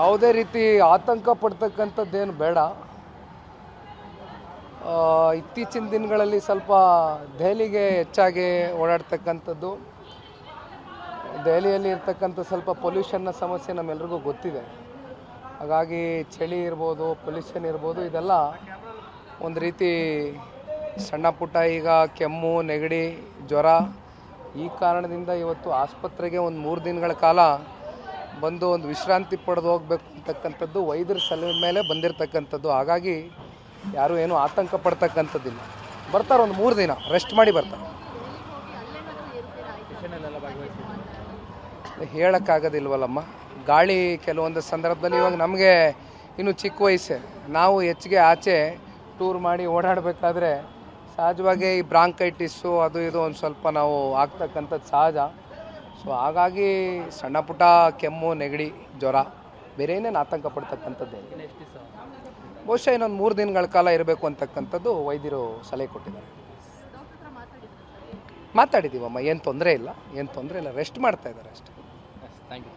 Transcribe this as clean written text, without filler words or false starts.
ಯಾವುದೇ ರೀತಿ ಆತಂಕ ಪಡ್ತಕ್ಕಂಥದ್ದೇನು ಬೇಡ. ಇತ್ತೀಚಿನ ದಿನಗಳಲ್ಲಿ ಸ್ವಲ್ಪ ದೆಹಲಿಗೆ ಹೆಚ್ಚಾಗಿ ಓಡಾಡ್ತಕ್ಕಂಥದ್ದು, ದೆಹಲಿಯಲ್ಲಿ ಇರ್ತಕ್ಕಂಥ ಸ್ವಲ್ಪ ಪೊಲ್ಯೂಷನ್ನ ಸಮಸ್ಯೆ ನಮ್ಮೆಲ್ರಿಗೂ ಗೊತ್ತಿದೆ. ಹಾಗಾಗಿ ಚಳಿ ಇರ್ಬೋದು, ಪೊಲ್ಯೂಷನ್ ಇರ್ಬೋದು, ಇದೆಲ್ಲ ಒಂದು ರೀತಿ ಸಣ್ಣ ಪುಟ್ಟ ಈಗ ಕೆಮ್ಮು, ನೆಗಡಿ, ಜ್ವರ ಈ ಕಾರಣದಿಂದ ಇವತ್ತು ಆಸ್ಪತ್ರೆಗೆ ಒಂದು 3 ದಿನಗಳ ಕಾಲ ಬಂದು ಒಂದು ವಿಶ್ರಾಂತಿ ಪಡೆದು ಹೋಗಬೇಕು ಅಂತಕ್ಕಂಥದ್ದು ವೈದ್ಯರ ಸಲಹೆ ಮೇಲೆ ಬಂದಿರತಕ್ಕಂಥದ್ದು. ಹಾಗಾಗಿ ಯಾರೂ ಏನೂ ಆತಂಕ ಪಡ್ತಕ್ಕಂಥದ್ದಿಲ್ಲ. ಬರ್ತಾರೆ, ಒಂದು 3 ದಿನ ರೆಸ್ಟ್ ಮಾಡಿ ಬರ್ತಾರೆ. ಹೇಳೋಕ್ಕಾಗೋದಿಲ್ವಲ್ಲಮ್ಮ, ಗಾಳಿ ಕೆಲವೊಂದು ಸಂದರ್ಭದಲ್ಲಿ ಇವಾಗ ನಮಗೆ ಇನ್ನೂ ಚಿಕ್ಕ ವಯಸ್ಸೇ, ನಾವು ಹೆಚ್ಚಿಗೆ ಆಚೆ ಟೂರ್ ಮಾಡಿ ಓಡಾಡಬೇಕಾದ್ರೆ ಸಹಜವಾಗಿ ಈ ಬ್ರಾಂಕೈಟಿಸ್ಸು ಅದು ಇದು ಒಂದು ಸ್ವಲ್ಪ ನಾವು ಆಗ್ತಕ್ಕಂಥದ್ದು ಸಹಜ. ಸೊ ಹಾಗಾಗಿ ಸಣ್ಣ ಪುಟ್ಟ ಕೆಮ್ಮು, ನೆಗಡಿ, ಜ್ವರ, ಬೇರೆ ಏನೇನು ಆತಂಕ ಪಡ್ತಕ್ಕಂಥದ್ದು ಬಹುಶಃ ಇನ್ನೊಂದು 3 ದಿನಗಳ ಕಾಲ ಇರಬೇಕು ಅಂತಕ್ಕಂಥದ್ದು ವೈದ್ಯರು ಸಲಹೆ ಕೊಟ್ಟಿದ್ದಾರೆ. ಮಾತಾಡಿದ್ದೀವಮ್ಮ, ಏನು ತೊಂದರೆ ಇಲ್ಲ, ರೆಸ್ಟ್ ಮಾಡ್ತಾ ಇದ್ದಾರೆ ಅಷ್ಟೇ. Thank you.